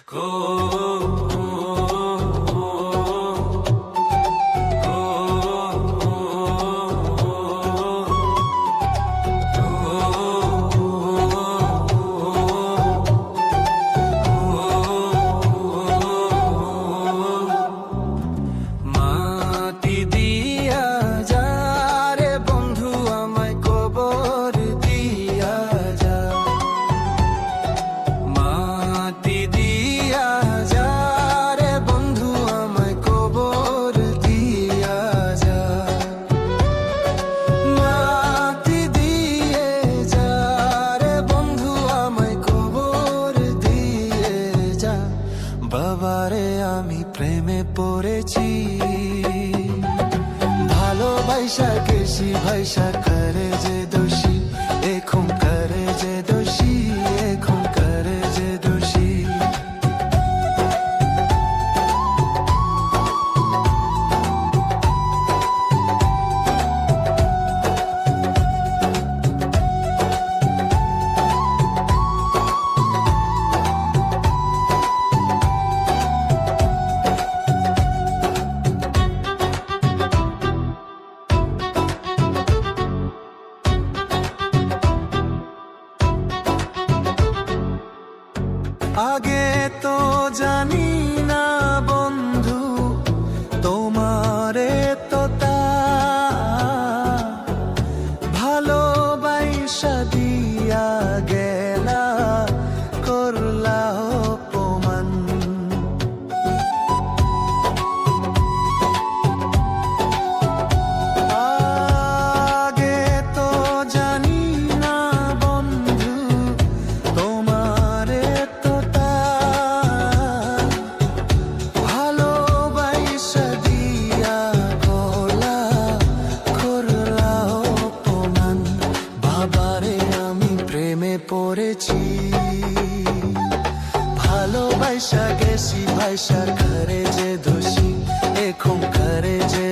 মাটি দিয়া যা রে বন্ধু আমায় কবর দিয়া যা, মাটি দিয়া যা রে বন্ধু আমায় কবর দিয়া যা, মাটি দিয়ে যা রে বন্ধু আমায় কবর দিয়ে যা। বাবারে আমি প্রেমে পড়েছি, ভালোবাসা গেছি ভাইসা করে যে দোষী, এখন করে যে দোষী, এখন করে যে দোষী। আগে তো জানি না বন্ধু তোমারে তো তা ভালোবাসা দিয়া গেলা করলা অপমান। আগে তো জানি না বন্ধু তোমারে তো তা ভালোবাসা দিয়া গলা করলা অপমান। বাবারে আমি প্রেমে পড়েছি, ভালোবাসা গেছি ভাইসা করে যে দোষী, এখন করে যে